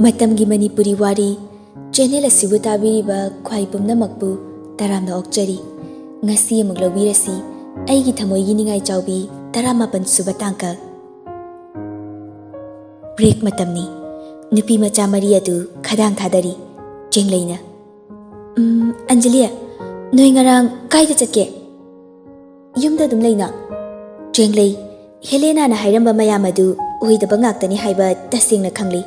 Matamgi Manipuri Wari channel asibu tabiriba khwai pumnamakpu taramna okchari ngasi amuk lawirasi Eigi Thamoigi Ningaichaobi 18 suba tangkal break matamni nupi macha mari adu khadang thadari chengleina Anjali noi ngarang kaida chatke yumda dum leina chenglei Helena na hairamba mayam adu oidaba ngaktani haiba tasingna khangli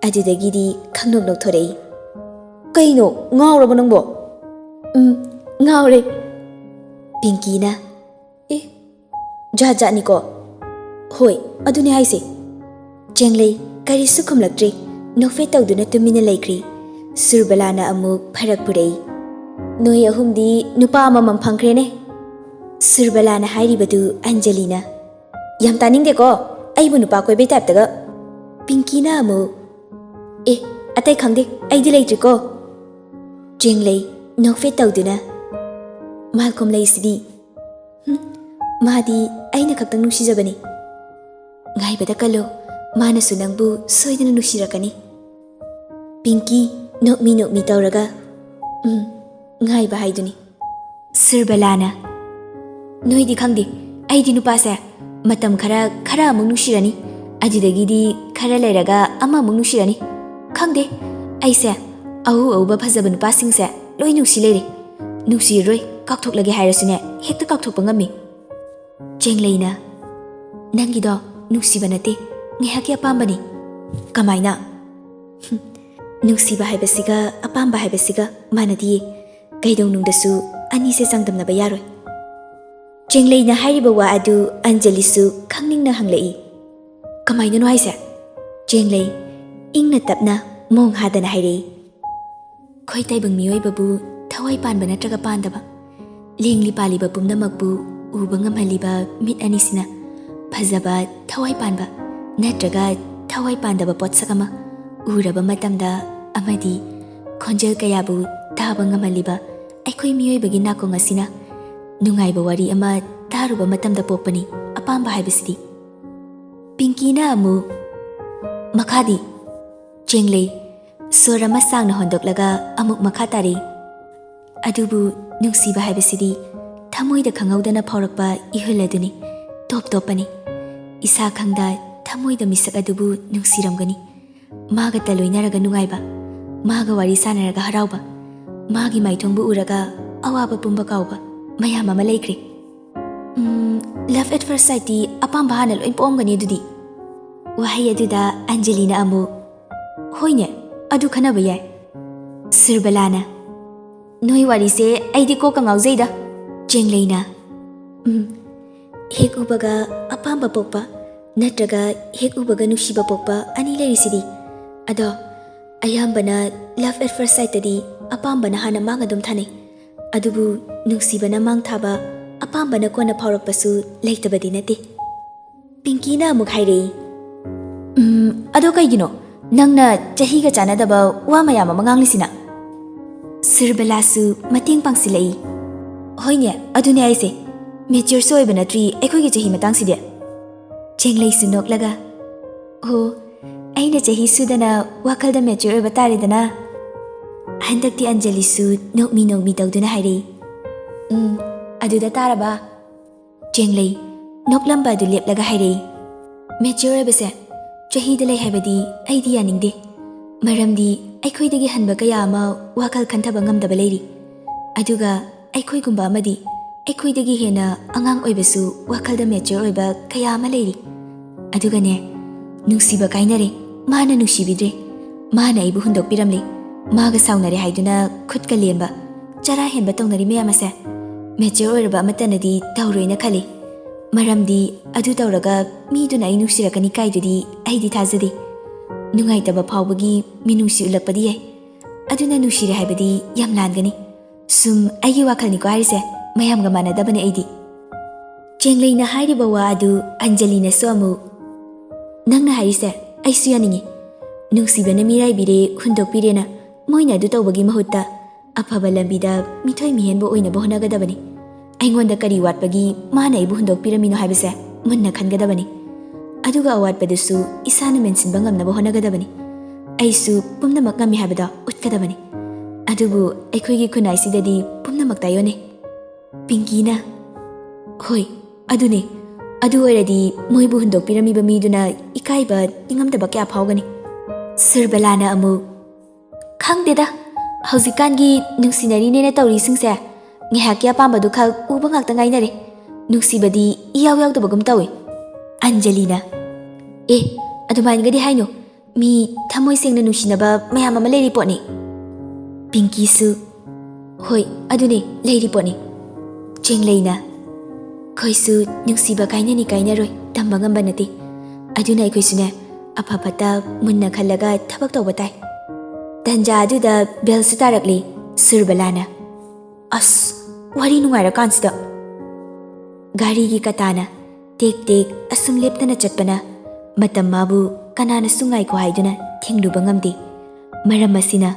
adudagidi khangnok nokthorei kaino ngawraba nangbo ngawre Pinky na jaja niko hoi aduni haise chenglei karisu khumlaktre nofe tawduna tumina laikri surbalana amuk pharak purei noi ahumdi nupa amam phangkrene surbalana hairibadu Anjalina yam taning de ko aibu nupa koi be type taga Pinky na amu atai khangde aidi leitri ko chenglei nofe tawduna malcolm leisidi Madi aina kaktang nusijabani ngai bada kalo mana sunangbu soidana nusirakani Pinky nok mi tawraga ngai ba haiduni Sirbalana noidi khangdi aidi nupasa matam khara amung nusirani adudagidi khara leiraga ama amung nusirani khangde aise au ba phajaba nupasing se loi nusi leire nusi roi kakthok lage hairasune hekta kakthok pangami Chengleina nangido nusiba nate ngehaki apambani kamaina nusiba haibasiga apamba haibasiga manadi kaidong nungdasu ani se sangdamna bayaroi Chengleina hairiba wa adu Anjalisu khangning na hanglei kamaina no haise Chenglei ingna tapna mong hadana hairei khoi taibang mioi babu thawai panba natraga pandaba lengli paliba pumnamakbu uba ngamhaliba mit anisina phajaba thawai panba natraga thawai pandaba potsakama uraba matamda amadi khonjel kayabu taba ngamhaliba aikhoi mioi bagi nakong asina nungaiba wari ama taruba matamda popani apamba haibasidi Pinky na amu makhadi Chenglei sorama sangna hondoklaga amuk makhatari adubu nungsiba haibasidi Thamoida khangawdana phaurakpa ihuladuni top-topani isa khangda thamoida misak adubu nungsiramgani maga taloinaraga nungaiba maga wari sanaraga harauba magi maithongbu uraga awaba pumba kauba mayam ama laikre love at first sight ti apamba hana loin pomgani dudi wahai aduda Anjalina amu hoine adu khanaba yai Sirbalana noi wari se aidi ko kangawzeida Chengleina hek ubaga apamba pokpa natraga hek ubaga nusiba pokpa ani lerisidi ado ayambana love at first sight tadi apambana hana mangadum thane adubu nusibana mang thaba apambana kona phaurakpasu leitabadi nate Pinky na amuk hairei ado kaigino nangna chahiga chanadaba wa mayama manganglisina Sirbalasu mating pangsilai hoine adune aise mature soiba natri aikhoigi chahi matang side Chenglei sunok laga ho aina chahi sudana wakalda mature oiba taridana handakti Anjali su nokmi tawduna hairei aduda taraba Chenglei noklamba adu leplaga hairei mature oibase chahi da lei haibadi aidi yaningde maramdi aikhoidagi hanba kaya ama wakal khantaba ngamdaba leiri aduga aikhoigumba amadi aikhoidagi hena angang oibasu wakalda mature oiba kaya ama leiri adugane nusiba kainare mana nusibidre mana ibu hundok piramle maga saunare haiduna khutka lemba chara henba tongnari meyamase mature oiraba amatanadi tawroina khali maramdi adu tawraga miduna ai nusirakani kaidudi aidi thajadi nungaitaba phawbagi minusi ulakpadi yai aduna nusire haibadi yam langani sum aigi wakhalni ko harise mayamga manadabane aidi Chengleina hairiba wa adu Anjalina somu nangna harise aisu yaningi nusibana mirai bire hundok pirena moina adu tawbagi mahutta afaba lambida mithoi mihenbo oina bohnagadabani aingonda kari watpagi mana ibu hundok piramino haibase munna khangadabani aduga awat padusu isana mensin bangam na bohona gadabani ꯑꯩꯁꯨ ꯄꯨꯝꯅꯃꯛ ꯉꯝꯃꯤ ꯍꯥꯏꯕꯗꯣ ꯎꯠꯀꯗꯕꯅꯤ ꯑꯗꯨꯕꯨ ꯑꯩꯈꯣꯏꯒꯤ ꯈꯨꯟꯅꯥꯏꯁꯤꯗꯗꯤ ꯄꯨꯝꯅꯃꯛ ꯇꯥꯏꯌꯣꯟꯅꯩ ꯄꯤꯡꯀꯤꯅ ꯍꯣꯏ ꯑꯗꯨꯅꯦ ꯑꯗꯨ ꯑꯣꯏꯔꯗꯤ ꯃꯣꯏꯕꯨ ꯍꯨꯟꯗꯣꯛꯄꯤꯔꯝꯃꯤꯕ ꯃꯤꯗꯨꯅ ꯏꯀꯥꯏꯕ ꯅꯤꯡꯉꯝꯗꯕ ꯀꯌꯥ ꯐꯥꯎꯒꯅꯤ ꯁꯨꯔꯕꯂꯥꯅ ꯑꯃꯨꯛ ꯈꯪꯗꯦꯗ ꯍꯧꯖꯤꯛꯀꯥꯟꯒꯤ ꯅꯨꯡꯁꯤꯅꯔꯤꯅꯦꯅ ꯇꯧꯔꯤꯁꯤꯡꯁꯦ ꯉꯥꯏꯍꯥꯛꯀꯤ ꯑꯄꯥꯝꯕꯗꯨ ꯈꯛ ꯎꯕ ꯉꯥꯛꯇ ꯉꯥꯏꯅꯔꯦ ꯅꯨꯡꯁꯤꯕꯗꯤ ꯏꯌꯥꯎ ꯌꯥꯎꯗꯕꯒꯨꯝ ꯇꯧꯏ ꯑꯟꯖꯂꯤꯅ ꯑꯗꯨꯃꯥꯏꯅꯒꯗꯤ ꯍꯥꯏꯅꯣ ꯃꯤ ꯊꯃꯣꯏ ꯁꯦꯡꯅ ꯅꯨꯡꯁꯤꯅꯕ ꯃꯌꯥꯝ ꯑꯃ ꯂꯩꯔꯤ ꯄꯣꯠꯅꯤ ꯄꯤꯡꯀꯤꯁꯨ ꯍꯣꯏ ꯑꯗꯨꯅꯦ ꯂꯩꯔꯤ ꯄꯣꯠꯅꯤ ꯆꯦꯡꯂꯩꯅ ꯑꯩꯈꯣꯏꯁꯨ ꯅꯨꯡꯁꯤꯕ ꯀꯥꯏꯅꯅꯤ ꯀꯥꯏꯅꯔꯣꯏ ꯇꯝꯕ ꯉꯝꯕ ꯅꯠꯇꯦ ꯑꯗꯨꯅ ꯑꯩꯈꯣꯏꯁꯨꯅꯦ ꯑꯐ ꯐꯠꯇ ꯃꯨꯟꯅ ꯈꯜꯂꯒ ꯊꯕꯛ ꯇꯧꯕ ꯇꯥꯏ ꯇꯟꯖꯥ ꯑꯗꯨꯗ ꯕꯦꯜꯁꯨ ꯇꯥꯔꯛꯂꯤ ꯁꯨꯔꯕꯂꯥꯅ ꯑꯁ ꯋꯥꯔꯤ ꯅꯨꯡꯉꯥꯏꯔꯀꯥꯟꯁꯤꯗ ꯒꯥꯔꯤꯒꯤ ꯀꯇꯥꯅ ꯇꯦꯛ ꯇꯦꯛ ꯑꯁꯨꯝ ꯂꯦꯞꯇꯅ ꯆꯠꯄꯅ ꯃꯇꯝ ꯃꯥꯕꯨ ꯀꯅꯥꯅꯁꯨ ꯉꯥꯏꯈꯣ ꯍꯥꯏꯗꯨꯅ ꯊꯤꯡꯂꯨꯕ ꯉꯝꯗꯦ ꯃꯔꯝ ꯑꯁꯤꯅ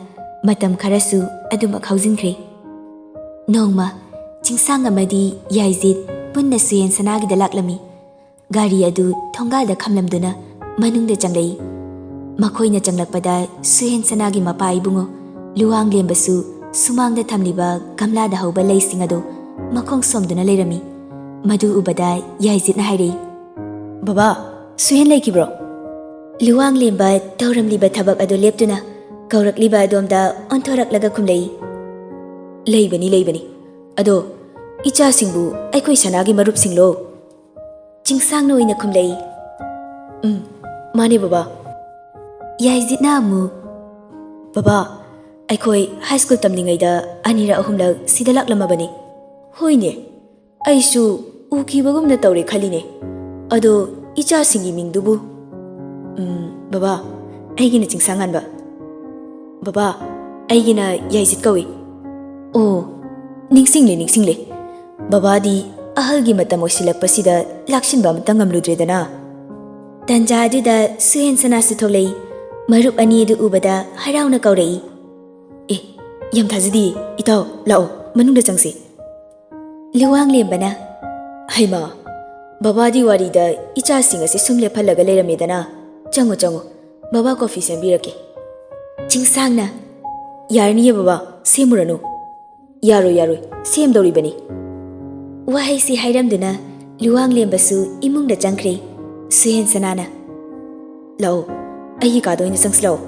ꯃꯇꯝ ꯈꯔꯁꯨ ꯑꯗꯨꯃꯛ ꯍꯧꯖꯤꯟꯈ꯭ꯔꯦ ꯅꯣꯡꯃ ꯆꯤꯡꯁꯥꯡ ꯑꯃꯗꯤ ꯌꯥꯏꯖꯤꯠ ꯄꯨꯟꯅ ꯁꯨꯌꯦꯟ ꯁꯅꯥꯒꯤꯗ ꯂꯥꯛꯂꯝꯃꯤ ꯒꯥꯔꯤ ꯑꯗꯨ ꯊꯣꯡꯒꯥꯜꯗ ꯈꯝꯂꯝꯗꯨꯅ ꯃꯅꯨꯡꯗ ꯆꯪꯂꯛꯏ ꯃꯈꯣꯏꯅ ꯆꯪꯂꯛꯄꯗ ꯁꯨꯌꯦꯟ ꯁꯅꯥꯒꯤ ꯃꯄꯥ ꯏꯕꯨꯡꯉꯣ ꯂꯨꯋꯥꯡ ꯂꯦꯝꯕꯁꯨ ꯁꯨꯃꯥꯡꯗ ꯊꯝꯂꯤꯕ ꯒꯝꯂꯥꯗ ꯍꯧꯕ ꯂꯩꯁꯤꯡ ꯑꯗꯨ ꯃꯈꯣꯡ ꯁꯣꯝꯗꯨꯅ ꯂꯩꯔꯝꯃꯤ ꯃꯗꯨ ꯎꯕꯗ ꯌꯥꯏꯖꯤꯠꯅ ꯍꯥꯏꯔꯛꯏ ꯕꯕꯥ ꯁꯨꯌꯦꯟ ꯂꯩꯈꯤꯕ꯭ꯔꯣ ꯂꯨꯋꯥꯡ ꯂꯦꯝꯕ ꯇꯧꯔꯝꯂꯤꯕ ꯊꯕꯛ ꯑꯗꯨ ꯂꯦꯞꯇꯨꯅ ꯀꯧꯔꯛꯂꯤꯕ ꯑꯗꯣꯝꯗ ꯑꯣꯟꯊꯣꯔꯛꯂꯒ ꯈꯨꯝꯂꯛꯏ ꯂꯩꯕꯅꯤ ꯑꯗꯣ ꯏꯆꯥꯁꯤꯡꯕꯨ ꯑꯩꯈꯣꯏ ꯁꯅꯥꯒꯤ ꯃꯔꯨꯞꯁꯤꯡꯂꯣ ꯆꯤꯡꯁꯥꯡꯅ ꯑꯣꯏꯅ ꯈꯨꯝꯂꯛꯏ ꯃꯥꯅꯦ ꯕꯕꯥ ꯌꯥꯏꯖꯤꯠꯅ ꯑꯃꯨꯛ ꯕꯕꯥ ꯑꯩꯈꯣꯏ ꯍꯥꯏ ꯁ꯭ꯀꯨꯜ ꯇꯝꯂꯤꯉꯩꯗ ꯑꯅꯤꯔꯛ ꯑꯍꯨꯝꯂꯛ ꯁꯤꯗ ꯂꯥꯛꯂꯝꯃꯕꯅꯤ ꯍꯣꯏꯅꯦ ꯑꯩꯁꯨ ꯎꯈꯤꯕꯒꯨꯝꯅ ꯇꯧꯔꯦ ꯈꯜꯂꯤꯅꯦ ꯑꯗꯣ ꯏꯆꯥꯁꯤꯡꯒꯤ ꯃꯤꯡꯗꯨꯕꯨ ꯕꯕꯥ ꯑꯩꯒꯤꯅ ꯆꯤꯡꯁꯥꯡꯍꯟꯕ ꯕꯕꯥ ꯑꯩꯒꯤꯅ ꯌꯥꯏꯖꯤꯠ ꯀꯧꯏ ꯑꯣ ꯅꯤꯡꯁꯤꯡꯂꯦ ꯕꯕꯥꯗꯤ ꯑꯍꯜꯒꯤ ꯃꯇꯝ ꯑꯣꯏꯁꯤꯜꯂꯛꯄꯁꯤꯗ ꯂꯥꯛꯁꯤꯟꯕ ꯑꯃꯇ ꯉꯝꯂꯨꯗ꯭ꯔꯦꯗꯅ ꯇꯟꯖꯥ ꯑꯗꯨꯗ ꯁꯨꯌꯦꯟ ꯁꯅꯥꯁꯨ ꯊꯣꯛꯂꯛꯏ ꯃꯔꯨꯞ ꯑꯅꯤ ꯑꯗꯨ ꯎꯕꯗ ꯍꯔꯥꯎꯅ ꯀꯧꯔꯛꯏ ꯌꯥꯝ ꯊꯥꯖꯗꯦ ꯏꯇꯥꯎ ꯂꯥꯛꯑꯣ ꯃꯅꯨꯡꯗ ꯆꯪꯁꯤ ꯂꯨꯋꯥꯡ ꯂꯦꯝꯕꯅ ꯍꯩꯃꯥ ꯕꯕꯥꯗꯤ ꯋꯥꯔꯤꯗ ꯏꯆꯥꯁꯤꯡ ꯑꯁꯤ ꯁꯨꯝ ꯂꯦꯞꯍꯜꯂꯒ ꯂꯩꯔꯝꯃꯦꯗꯅ ꯆꯪꯉꯣ ꯕꯕꯥ ꯀꯣꯐꯤ ꯁꯦꯝꯕꯤꯔꯛꯀꯦ ꯆꯤꯡꯁꯥꯡꯅ ꯌꯥꯔꯅꯤꯌꯦ ꯕꯕꯥ ꯁꯦꯝꯃꯨꯔꯅꯨ ꯌꯥꯔꯣꯏ ꯁꯦꯝꯗꯧꯔꯤꯕꯅꯤ ꯋꯥꯍꯩꯁꯤ ꯍꯥꯏꯔꯝꯗꯨꯅ ꯂꯨꯋꯥꯡ ꯂꯦꯝꯕꯁꯨ ꯏꯃꯨꯡꯗ ꯆꯪꯈ꯭ꯔꯦ ꯁꯨꯌꯦꯟ ꯁꯅꯥꯅ ꯂꯥꯛꯑꯣ ꯑꯩꯒꯤ ꯀꯥꯗ ꯑꯣꯏꯅ ꯆꯪꯁꯤꯜꯂꯛꯑꯣ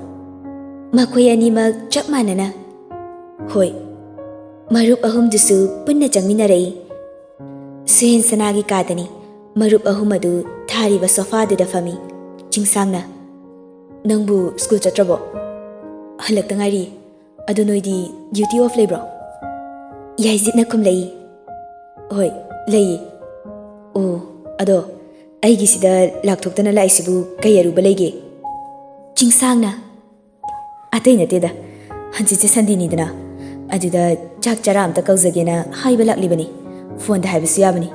ꯃꯈꯣꯏ ꯑꯅꯤꯃꯛ ꯆꯞ ꯃꯥꯟꯅꯅ ꯍꯣꯏ ꯃꯔꯨꯞ ꯑꯍꯨꯝꯗꯨꯁꯨ ꯄꯨꯟꯅ ꯆꯪꯃꯤꯟꯅꯔꯛꯏ ꯁꯨꯌꯦꯟ ꯁꯅꯥꯒꯤ ꯀꯥꯗꯅꯤ ꯃꯔꯨꯞ ꯑꯍꯨꯝ ꯑꯗꯨ ꯊꯥꯔꯤꯕ ꯁꯣꯐꯥꯗꯨꯗ ꯐꯝꯃꯤ ꯆꯤꯡꯁꯥꯡꯅ ꯅꯪꯕꯨ ꯁ꯭ꯀꯨꯜ ꯆꯠꯇ꯭ꯔꯕꯣ ꯍꯜꯂꯛꯇ ꯉꯥꯏꯔꯤ ꯑꯗꯨ ꯅꯣꯏꯗꯤ ꯗ꯭ꯌꯨꯇꯤ ꯑꯣꯐ ꯂꯩꯕ꯭ꯔꯣ ꯌꯥꯏꯖꯤꯠꯅ ꯈꯨꯝꯂꯛꯏ ꯍꯣꯏ ꯂꯩꯌꯦ ꯑꯣ ꯑꯗꯣ ꯑꯩꯒꯤꯁꯤꯗ ꯂꯥꯛꯊꯣꯛꯇꯅ ꯂꯥꯛꯏꯁꯤꯕꯨ ꯀꯩ ꯑꯔꯨꯕ ꯂꯩꯒꯦ ꯆꯤꯡꯁꯥꯡꯅ ꯑꯇꯩ ꯅꯠꯇꯦꯗ ꯍꯟꯆꯤꯠꯁꯦ ꯁꯟꯗꯦꯅꯤꯗꯅ ꯑꯗꯨꯗ ꯆꯥꯛ ꯆꯔꯥ ꯑꯝꯇ ꯀꯧꯖꯒꯦꯅ ꯍꯥꯏꯕ ꯂꯥꯛꯂꯤꯕꯅꯤ ꯐꯣꯟꯗ ꯍꯥꯏꯕꯁꯨ ꯌꯥꯕꯅꯤ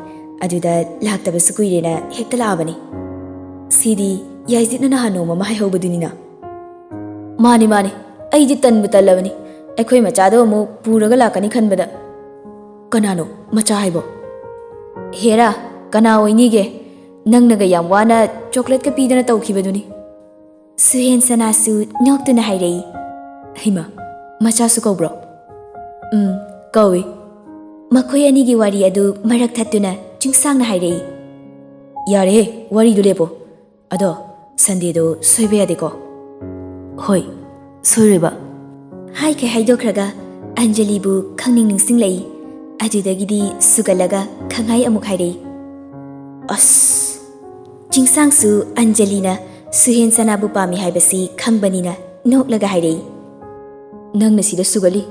ꯑꯗꯨꯗ ꯂꯥꯛꯇꯕꯁꯨ ꯀꯨꯏꯔꯦꯅ ꯍꯦꯛꯇ ꯂꯥꯛꯑꯕꯅꯤ ꯁꯤꯗꯤ ꯌꯥꯏꯖꯤꯠꯅ ꯅꯍꯥꯟ ꯅꯣꯡꯃ ꯑꯃ ꯍꯥꯏꯍꯧꯕꯗꯨꯅꯤꯅ ꯃꯥꯅꯤ ꯑꯩꯗꯤ ꯇꯟꯕꯨ ꯇꯜꯂꯕꯅꯤ ꯑꯩꯈꯣꯏ ꯃꯆꯥꯗꯣ ꯑꯃꯨꯛ ꯄꯨꯔꯒ ꯂꯥꯛꯀꯅꯤ ꯈꯟꯕꯗ ꯀꯅꯥꯅꯣ ꯃꯆꯥ ꯍꯥꯏꯕꯣ ꯍꯦꯔꯥ ꯀꯅꯥ ꯑꯣꯏꯅꯤꯒꯦ ꯅꯪꯅꯒ ꯌꯥꯝ ꯋꯥꯅ ꯆꯣꯀ꯭ꯂꯦꯠꯀ ꯄꯤꯗꯅ ꯇꯧꯈꯤꯕꯗꯨꯅꯤ ꯁꯨꯌꯦꯟ ꯁꯅꯥꯁꯨ ꯅꯣꯛꯇꯨꯅ ꯍꯥꯏꯔꯛꯏ ꯍꯩꯃꯥ ꯃꯆꯥꯁꯨ ꯀꯧꯕ꯭ꯔꯣ ꯀꯧꯏ ꯃꯈꯣꯏ ꯑꯅꯤꯒꯤ ꯋꯥꯔꯤ ꯑꯗꯨ ꯃꯔꯛ ꯊꯠꯇꯨꯅ ꯆꯤꯡꯁꯥꯡꯅ ꯍꯥꯏꯔꯛꯏ ꯌꯥꯔꯦꯍꯦ ꯋꯥꯔꯤꯗꯨ ꯂꯦꯞꯄꯣ ꯑꯗꯣ ꯁꯟꯗꯦꯗꯣ ꯁꯣꯏꯕ ꯌꯥꯗꯦꯀꯣ ꯍꯣꯏ ꯁꯣꯏꯔꯣꯏꯕ ꯍꯥꯏꯈꯩ ꯍꯥꯏꯗꯣꯛꯈ꯭ꯔꯒ ꯑꯟꯖꯂꯤꯕꯨ ꯈꯪꯅꯤꯡ ꯅꯤꯡꯁꯤꯡꯂꯛꯏ ꯑꯗꯨꯗꯒꯤꯗꯤ ꯁꯨꯒꯠꯂꯒ ꯈꯪꯍꯥꯏ ꯑꯃꯨꯛ ꯍꯥꯏꯔꯛꯏ ꯑꯁ ꯆꯤꯡꯁꯥꯡꯁꯨ ꯑꯟꯖꯂꯤꯅ ꯁꯨꯌꯦꯟ ꯁꯅꯥꯕꯨ ꯄꯥꯝꯃꯤ ꯍꯥꯏꯕꯁꯤ ꯈꯪꯕꯅꯤꯅ ꯅꯣꯛꯂꯒ ꯍꯥꯏꯔꯛꯏ ꯅꯪꯅ ꯁꯤꯗ ꯁꯨꯒꯠꯂꯤ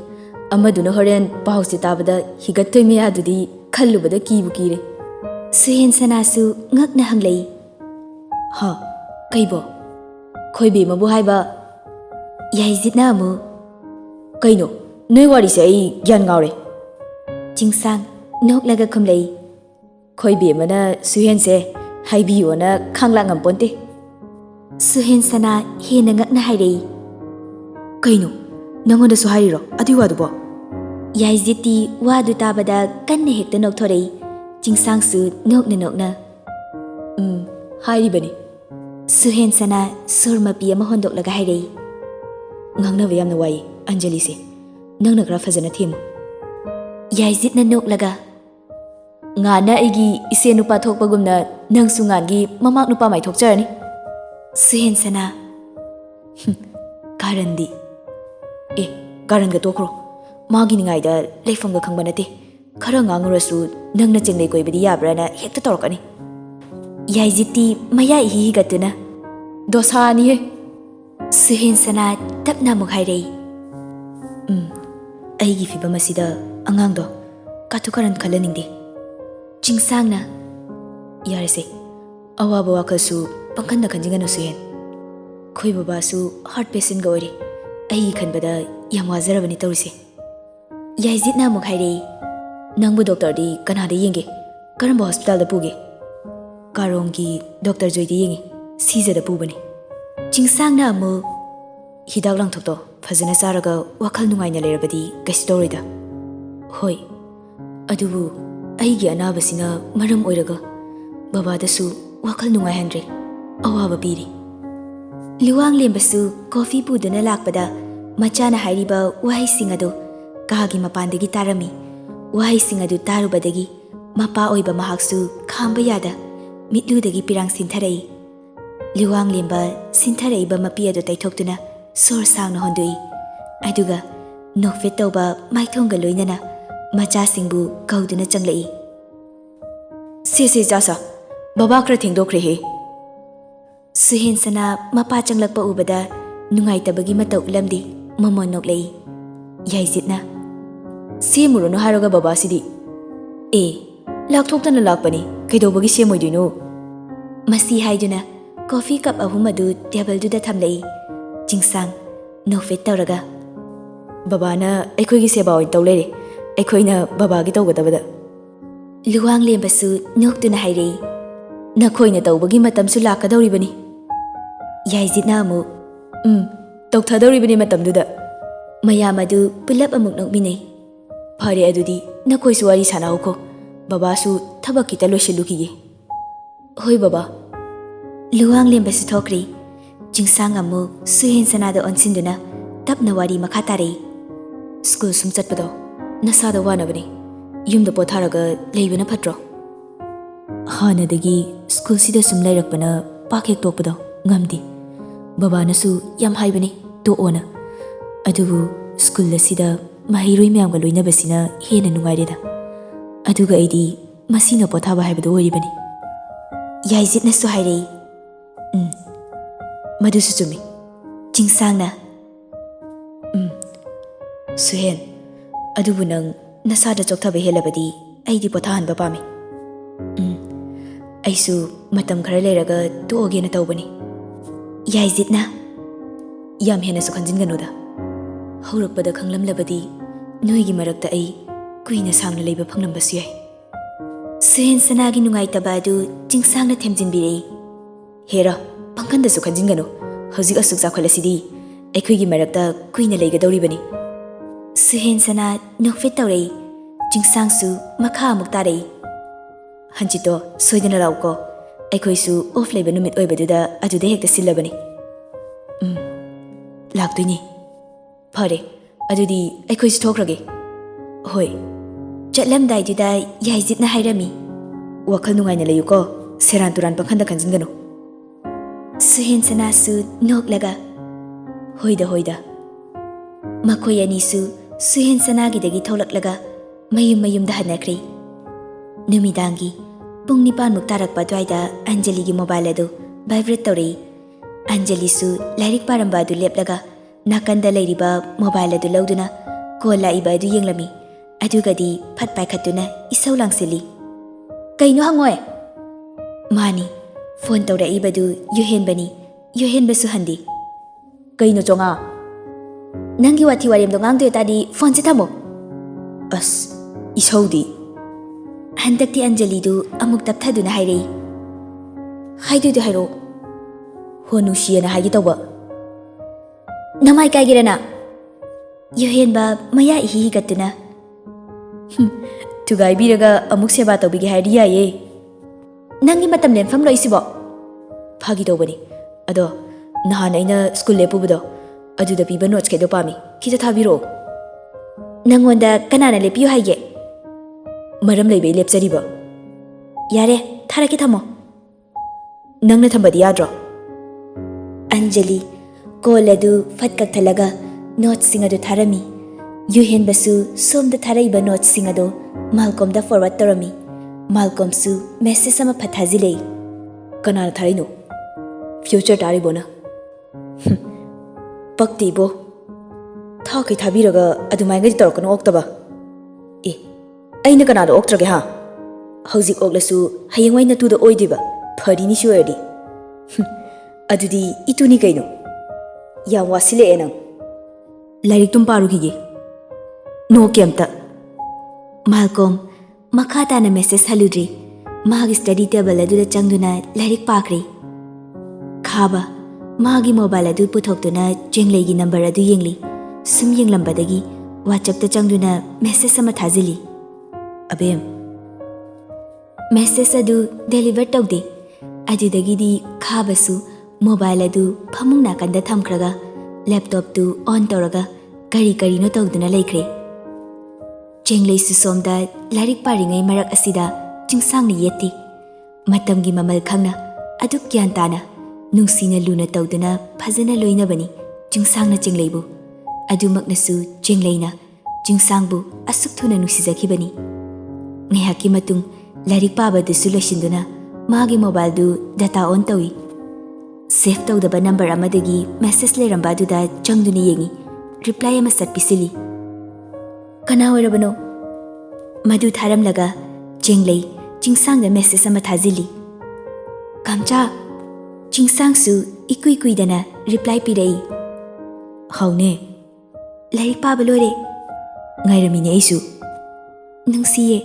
ꯑꯃꯗꯨꯅ ꯍꯣꯔꯦꯟ ꯄꯥꯎꯁꯦ ꯇꯥꯕꯗ ꯍꯤꯒꯠꯇꯣꯏ ꯃꯌꯥꯗꯨꯗꯤ ꯈꯜꯂꯨꯕꯗ ꯀꯤꯕꯨ ꯀꯤꯔꯦ ꯁꯨꯌꯦꯟ ꯁꯅꯥꯁꯨ ꯉꯛꯅ ꯍꯪꯂꯛꯏ ꯍꯥ ꯀꯩꯕꯣ ꯈꯣꯏꯕꯦꯝꯃꯕꯨ ꯍꯥꯏꯕ ꯌꯥꯏꯖꯤꯠꯅ ꯑꯃꯨꯛ ꯀꯩꯅꯣ ꯅꯣꯏ ꯋꯥꯔꯤꯁꯦ ꯑꯩ ꯒ꯭ꯌꯥꯟ ꯉꯥꯎꯔꯦ ꯆꯤꯡꯁꯥꯡ ꯅꯣꯛꯂꯒ ꯈꯨꯝꯂꯛꯏ ꯈꯣꯏꯕꯦꯝꯃꯅ ꯁꯨꯌꯦꯟꯁꯦ ꯍꯥꯏꯕꯤꯌꯣꯅ ꯈꯥꯡꯂꯥꯛ ꯉꯝꯄꯣꯟꯇꯦ ꯁꯨꯌꯦꯟ ꯁꯅꯥ ꯍꯦꯟꯅ ꯉꯛꯅ ꯍꯥꯏꯔꯛꯏ ꯀꯩꯅꯣ ꯅꯪꯉꯣꯟꯗꯁꯨ ꯍꯥꯏꯔꯤꯔꯣ ꯑꯗꯨꯏ ꯋꯥꯗꯨꯕꯣ ꯌꯥꯏꯖꯤꯠꯇꯤ ꯋꯥꯗꯨ ꯇꯥꯕꯗ ꯀꯟꯅ ꯍꯦꯛꯇ ꯅꯣꯛꯊꯣꯔꯛꯏ ꯆꯤꯡꯁꯥꯡꯁꯨ ꯅꯣꯛꯅ ꯍꯥꯏꯔꯤꯕꯅꯤ ꯁꯨꯌꯦꯟ ꯁꯅꯥ ꯁꯨꯔ ꯃꯄꯤ ꯑꯃ ꯍꯣꯟꯗꯣꯛꯂꯒ ꯍꯥꯏꯔꯛꯏ ngangnaba yamna wai Anjali se nangna khara fazana themu Yaizitna noklaga ngana aigi ise nupa thokpagumna nangsu ngangi mamak nupa mai thokjarani Suhensana karandi karanga tokro magi ningai da leifamga khangba nate khara ngangurasu nangna chenglei koibadi yabrana hekta torokani Yaiziti maya hi gatuna dosani he Suhensana tapna mukhairei aigi fibamasida angangdo katu karan khalaningde Chingsangna yarese awaba wakasu pangkanda khanjingana suhen khoi baba su heart patient ga ore ai khanbada yam wazarabani tawrise Yaizitna mukhairei nangbu doctor di kanada yenge karamba hospital da puge karongi doctor joy di yenge siza da pubani Chingsangna amu hidak lang thokto fazana saraga wakhal nungai na lerabadi kaistorida hoi adubu aigi anabasina maram oiraga baba dasu wakhal nungai handre awaba piri Luwang lembasu coffee puduna lakpada machana hairiba wahai singado kahagi mapandagi tarami wahai singadu tarubadagi mapa oiba mahaksu khamba yada mitludagi pirang sintharai Luwang lemba sintharai ba mapi adu taithoktuna sor sangna hondui aduga nokfet tauba maithonga loinana macha singbu kauduna changlai se jasa baba kra thengdokre he Suhensana mapa changlakpa ubada nungai tabagi matau lamdi mamon noklei Yaizitna se murono haraga baba sidi lakthokdana lakpani kaidobagi se moiduino masi haiduna coffee cup ahumadu table duda thamlei Chingsang nokfet tawraga babana aikhoigi seba oin tawlere aikhoina babagi tawgadabada Luwang lembasu noktuna hairei nakhoina tawbagi matamsu lakadawribani Yaizitna amu tawthadawribani matamduda mayamadu pulap amuk nokminei phare adudi nakhoisu wari sanauko babasu thabak kita loisilukige hoi baba Luwang lembasu thokri Chingsang amu Suhensana da onsinduna tapna wari makha tarei school sum chatpado nasada wanabani yumda potharaga leibana phatro hanadagi school sida sum lairakpana pakhek tokpado ngamdi babanasu yam haibani to ona adubu school asida mahiroi myamga loinabasina hena nungaireda aduga aidi masina pothaba haibado oribani Yaizitna su hairei madusu chumi Chingsangna Suhen adubu nang nasada chokthaba helabadi aidi pothahanba pami aisu matam khara leraga toge na tawbani Yaizitna yam hena su khanjinganoda haurakpada khanglamlabadi noigi marakta ai kuina sangna leiba phanglambasu yai Suhensana gi nungai tabadu Chingsangna themjinbirei hera pangkanda su khanjingano hojik asuk jakholasidi aikhoigi marakta kuina leigadawribani Suhensana nokfet tawrei Chingsangsu makha amuk tarei hanchito soidana rauko aikhoisu off leiba numit oibaduda ajude hekta sillabani laktoini phare adudi aikhoisu thokrage hoi chatlamdai juda Yaizitna hairami wakhal nungaina layuko seran turan pangkhanda khanjingano Suhensana su noklaga hoida makhoi anisu Suhensana gi dagi tholaklaga mayum da hanakri numidangi pung nipan muk tarakpa dwaida Anjali gi mobile adu vibrate tawrei Anjali su lairik paramba adu leplaga nakanda leiriba mobile adu lauduna call laiba adu yenglami adugadi phat paikhatuna isau langsili kaino hangoi mani phone tawraibadu yuhenbasu handi kaino chonga nangi wathi warem do ngang de tadi phone se thamo as isaudi handakti Anjali du amuk tapthaduna hairei haidu hairo honu shiana haigi tawba namai kaigirana yuhenba maya hi gatuna tugai biraga amuk seba tawbigi hairi yaye nangi matam lenfam loisibo phagi tawbani ado nahan aina school lepubudo ꯑꯗꯨꯗ ꯄꯤꯕ notes ꯀꯩꯗꯣ ꯄꯥꯝꯃꯤ ꯈꯤꯇ ꯊꯥꯕꯤꯔꯛꯑꯣ ꯅꯪꯉꯣꯟꯗ ꯀꯅꯥꯅ ꯂꯦꯞꯄꯤꯌꯨ ꯍꯥꯏꯒꯦ ꯃꯔꯝ ꯂꯩꯕꯩ ꯂꯦꯞꯆꯔꯤꯕ ꯌꯥꯔꯦ ꯊꯥꯔꯛꯀꯦ ꯊꯝꯃꯣ ꯅꯪꯅ ꯊꯝꯕꯗꯤ ꯌꯥꯗ꯭ꯔꯣ ꯑꯟꯖꯂꯤ ꯀꯣꯜ ꯑꯗꯨ ꯐꯠ ꯀꯛꯊꯠꯂꯒ ꯅꯣꯠꯁꯤꯡ ꯑꯗꯨ ꯊꯥꯔꯝꯃꯤ ꯌꯨꯍꯦꯟꯕꯁꯨ ꯁꯣꯝꯗ ꯊꯥꯔꯛꯏꯕ ꯅꯣꯠꯁꯤꯡ ꯑꯗꯨ ꯃꯥꯜꯀꯣꯝꯗ ꯐꯣꯔꯋꯥꯔꯗ ꯇꯧꯔꯝꯃꯤ ꯃꯥꯜꯀꯣꯝꯁꯨ ꯃꯦꯁꯦꯖ ꯑꯃ ꯐꯠ ꯊꯥꯖꯤꯜꯂꯛꯏ ꯀꯅꯥꯅ ꯊꯥꯔꯛꯏꯅꯣ ꯐ꯭ꯌꯨꯆꯔ ꯇꯥꯔꯤꯕꯣꯅ ꯄꯛꯇꯦ ꯏꯕꯣ ꯊꯥꯈꯩ ꯊꯥꯕꯤꯔꯒ ꯑꯗꯨꯃꯥꯏꯅꯗꯤ ꯇꯧꯔꯛꯀꯅꯨ ꯑꯣꯛꯇꯕ ꯑꯦ ꯑꯩꯅ ꯀꯅꯥꯗ ꯑꯣꯛꯇ꯭ꯔꯒꯦ ꯍꯥ ꯍꯧꯖꯤꯛ ꯑꯣꯛꯂꯁꯨ ꯍꯌꯦꯡꯋꯥꯏ ꯅꯇꯨꯗ ꯑꯣꯏꯗꯣꯏꯕ ꯐꯔꯤꯅꯤꯁꯨ ꯑꯣꯏꯔꯗꯤ ꯑꯗꯨꯗꯤ ꯏꯇꯨꯅꯤ ꯀꯩꯅꯣ ꯌꯥꯝ ꯋꯥꯁꯤꯜꯂꯛꯑꯦ ꯅꯪ ꯂꯥꯏꯔꯤꯛꯇꯨꯝ ꯄꯥꯔꯨꯈꯤꯒꯦ ꯅꯣꯛꯀꯦ ꯑꯝꯇ ꯃꯥꯜꯀꯣꯝ ꯃꯈꯥ ꯇꯥꯅ ꯃꯦꯁꯦꯖ ꯍꯜꯂꯨꯗ꯭ꯔꯤ ꯃꯥꯒꯤ ꯁ꯭ꯇꯗꯤ ꯇꯦꯕꯜ ꯑꯗꯨꯗ ꯆꯪꯗꯨꯅ ꯂꯥꯏꯔꯤꯛ ꯄꯥꯈ꯭ꯔꯦ ꯈꯥꯕ ꯃꯥꯒꯤ ꯃꯣꯕꯥꯏꯜ ꯑꯗꯨ ꯄꯨꯊꯣꯛꯇꯨꯅ ꯆꯦꯡꯂꯩꯒꯤ ꯅꯝꯕꯔ ꯑꯗꯨ ꯌꯦꯡꯂꯤ ꯁꯨꯝ ꯌꯦꯡꯂꯝꯕꯗꯒꯤ ꯋꯥꯆꯞꯇ ꯆꯪꯗꯨꯅ ꯃꯦꯁꯦꯖ ꯑꯃ ꯊꯥꯖꯤꯜꯂꯤ ꯑꯕꯦꯝ ꯃꯦꯁꯦꯖ ꯑꯗꯨ ꯗꯦꯂꯤꯚꯔ ꯇꯧꯗꯦ ꯑꯗꯨꯗꯒꯤꯗꯤ ꯈꯥꯕꯁꯨ ꯃꯣꯕꯥꯏꯜ ꯑꯗꯨ ꯐꯃꯨꯡ ꯅꯥꯀꯟꯗ ꯊꯝꯈ꯭ꯔꯒ ꯂꯦꯞꯇꯣꯞꯇꯨ ꯑꯣꯟ ꯇꯧꯔꯒ ꯀꯔꯤ ꯀꯔꯤꯅꯣ ꯇꯧꯗꯨꯅ ꯂꯩꯈ꯭ꯔꯦ ꯆꯦꯡꯂꯩꯁꯨ ꯁꯣꯝꯗ ꯂꯥꯏꯔꯤꯛ ꯄꯥꯔꯤꯉꯩ ꯃꯔꯛ ꯑꯁꯤꯗ ꯆꯤꯡꯁꯥꯡꯅ ꯌꯦꯠꯇꯤ ꯃꯇꯝꯒꯤ ꯃꯃꯜ ꯈꯪꯅ ꯑꯗꯨꯛ ꯒ꯭ꯌꯥꯟ ꯇꯥꯅ ꯅꯨꯡꯁꯤꯅ ꯂꯨꯅ ꯇꯧꯗꯨꯅ ꯐꯖꯅ ꯂꯣꯏꯅꯕꯅꯤ ꯆꯤꯡꯁꯥꯡꯅ ꯆꯦꯡꯂꯩꯕꯨ ꯑꯗꯨꯃꯛꯅꯁꯨ ꯆꯦꯡꯂꯩꯅ ꯆꯤꯡꯁꯥꯡꯕꯨ ꯑꯁꯨꯛ ꯊꯨꯅ ꯅꯨꯡꯁꯤꯖꯈꯤꯕꯅꯤ ꯉꯥꯏꯍꯥꯛꯀꯤ ꯃꯇꯨꯡ ꯂꯥꯏꯔꯤꯛ ꯄꯥꯕꯗꯨꯁꯨ ꯂꯣꯏꯁꯤꯟꯗꯨꯅ ꯃꯥꯒꯤ ꯃꯣꯕꯥꯏꯜꯗꯨ ꯗꯇꯥ ꯑꯣꯟ ꯇꯧꯏ ꯁꯦꯐ ꯇꯧꯗꯕ ꯅꯝꯕꯔ ꯑꯃꯗꯒꯤ ꯃꯦꯁꯦꯖ ꯂꯩꯔꯝꯕ ꯑꯗꯨꯗ ꯆꯪꯗꯨꯅ ꯌꯦꯡꯏ ꯔꯤꯄ꯭ꯂꯥꯏ ꯑꯃ ꯁꯠ ꯄꯤꯁꯤꯜꯂꯤ ꯀꯅꯥ ꯑꯣꯏꯔꯕꯅꯣ ꯃꯗꯨ ꯊꯥꯔꯝꯂꯒ ꯆꯦꯡꯂꯩ ꯆꯤꯡꯁꯥꯡꯗ ꯃꯦꯁꯦꯖ ꯑꯃ ꯊꯥꯖꯤꯜꯂꯤ ꯀꯝꯆꯥ ꯆꯤꯡꯁꯥꯡꯁꯨ ꯏꯀꯨꯏ ꯀꯨꯏꯗꯅ ꯔꯤꯄ꯭ꯂꯥꯏ ꯄꯤꯔꯛꯏ ꯍꯥꯎꯅꯦ ꯂꯥꯏꯔꯤꯛ ꯄꯥꯕ ꯂꯣꯏꯔꯦ ꯉꯥꯏꯔꯝꯃꯤꯅꯦ ꯑꯩꯁꯨ ꯅꯨꯡꯁꯤꯌꯦ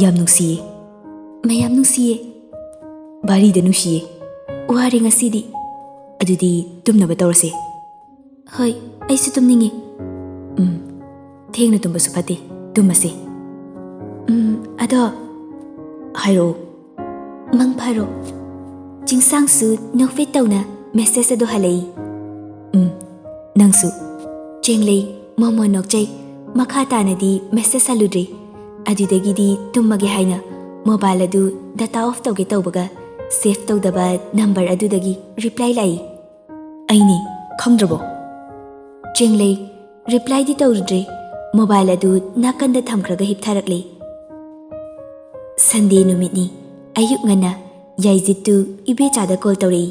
ꯌꯥꯝ ꯅꯨꯡꯁꯤꯌꯦ ꯃꯌꯥꯝ ꯅꯨꯡꯁꯤꯌꯦ ꯚꯥꯔꯤꯗ ꯅꯨꯡꯁꯤꯌꯦ ꯋꯥꯔꯦ ꯉꯁꯤꯗꯤ ꯑꯗꯨꯗꯤ ꯇꯨꯝꯅꯕ ꯇꯧꯔꯁꯦ ꯍꯣꯏ ꯑꯩꯁꯨ ꯇꯨꯝꯅꯤꯡꯉꯦ ꯊꯦꯡꯅ ꯇꯨꯝꯕꯁꯨ ꯐꯠꯇꯦ ꯇꯨꯝꯃꯁꯦ ꯑꯗꯣ ꯍꯥꯏꯔꯛꯑꯣ ꯃꯪ ꯐꯔꯣ ꯆꯤꯡꯁꯥꯡꯁꯨ ꯅꯣꯛꯐꯦꯠ ꯇꯧꯅ ꯃꯦꯁꯦꯖ ꯑꯗꯨ ꯍꯜꯂꯛꯏ ꯅꯪꯁꯨ ꯆꯦꯡꯂꯩ ꯃꯣꯃꯣ ꯅꯣꯛꯆꯩ ꯃꯈꯥ ꯇꯥꯅꯗꯤ ꯃꯦꯁꯦꯖ ꯍꯜꯂꯨꯗ꯭ꯔꯤ ꯑꯗꯨꯗꯒꯤꯗꯤ ꯇꯨꯝꯃꯒꯦ ꯍꯥꯏꯅ ꯃꯣꯕꯥꯏꯜ ꯑꯗꯨ ꯗꯇꯥ ꯑꯣꯐ ꯇꯧꯒꯦ ꯇꯧꯕꯒ ꯁꯦꯐ ꯇꯧꯗꯕ ꯅꯝꯕꯔ ꯑꯗꯨꯗꯒꯤ ꯔꯤꯄ꯭ꯂꯥꯏ ꯂꯥꯛꯏ ꯑꯩꯅꯤ ꯈꯪꯗ꯭ꯔꯕꯣ ꯆꯦꯡꯂꯩ ꯔꯤꯄ꯭ꯂꯥꯏꯗꯤ ꯇꯧꯔꯨꯗ꯭ꯔꯤ ꯃꯣꯕꯥꯏꯜ ꯑꯗꯨ ꯅꯥꯀꯟꯗ ꯊꯝꯈ꯭ꯔꯒ ꯍꯤꯞꯊꯔꯛꯂꯤ ꯁꯟꯗꯦ ꯅꯨꯃꯤꯠꯅꯤ ꯑꯌꯨꯛ ꯉꯟꯅ ꯌꯥꯏꯖꯤꯠꯇꯨ ꯏꯕꯦꯆꯥꯗ ꯀꯣꯜ ꯇꯧꯔꯛꯏ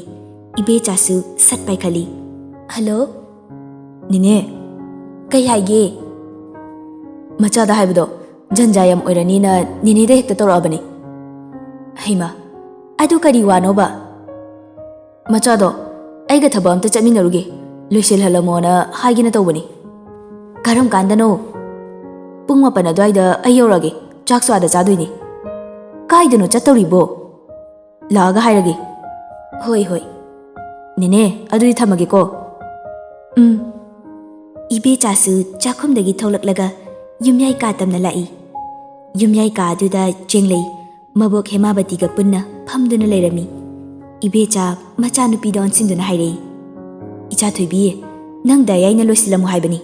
ꯏꯕꯦꯆꯥꯁꯨ ꯁꯠ ꯄꯥꯏꯈꯠꯂꯤ ꯍꯜꯂꯣ ꯅꯤꯅꯦ ꯀꯩ ꯍꯥꯏꯒꯦ ꯃꯆꯥꯗ ꯍꯥꯏꯕꯗꯣ ꯖꯟꯖꯥ ꯌꯥꯝ ꯑꯣꯏꯔꯅꯤꯅ ꯅꯤꯅꯦꯗ ꯍꯦꯛꯇ ꯇꯧꯔꯛꯑꯕꯅꯤ ꯍꯩꯃꯥ ꯑꯗꯨ ꯀꯔꯤ ꯋꯥꯅꯣꯕ ꯃꯆꯥꯗꯣ ꯑꯩꯒ ꯊꯕꯛ ꯑꯝꯇ ꯆꯠꯃꯤꯟꯅꯔꯨꯒꯦ ꯂꯣꯏꯁꯤꯜꯍꯜꯂꯝꯃꯣꯅ ꯍꯥꯏꯒꯦꯅ ꯇꯧꯕꯅꯤ ꯀꯔꯝ ꯀꯥꯟꯗꯅꯣ ꯄꯨꯡ 8 ꯑꯗꯨꯋꯥꯏꯗ ꯑꯩ ꯌꯧꯔꯒꯦ ꯆꯥꯛꯁꯨ ꯑꯥꯗ ꯆꯥꯗꯣꯏꯅꯤ ꯀꯥꯏꯗꯅꯣ ꯆꯠꯇꯧꯔꯤꯕꯣ ꯂꯥꯛꯑꯒ ꯍꯥꯏꯔꯒꯦ ꯍꯣꯏ ꯍꯣꯏ ꯅꯤꯅꯦ ꯑꯗꯨꯗꯤ ꯊꯝꯃꯒꯦꯀꯣ ꯏꯕꯦꯆꯥꯁꯨ ꯆꯥꯛꯈꯨꯝꯗꯒꯤ ꯊꯣꯛꯂꯛꯂꯒ ꯌꯨꯝꯌꯥꯏ ꯀꯥ ꯇꯝꯅ ꯂꯥꯛꯏ ꯌꯨꯝꯌꯥꯏ ꯀꯥ ꯑꯗꯨꯗ ꯆꯦꯡꯂꯩ ꯃꯕꯣꯛ ꯍꯦꯃꯥꯕꯇꯤꯒ ꯄꯨꯟꯅ ꯐꯝꯗꯨꯅ ꯂꯩꯔꯝꯃꯤ ꯏꯕꯦꯆꯥ ꯃꯆꯥꯅꯨꯄꯤꯗ ꯑꯣꯟꯁꯤꯟꯗꯨꯅ ꯍꯥꯏꯔꯛꯏ ꯏꯆꯥꯊꯣꯏꯕꯤ ꯅꯪ ꯗꯥꯏꯌꯥꯏꯅ ꯂꯣꯏꯁꯤꯜꯂꯝꯃꯨ ꯍꯥꯏꯕꯅꯤ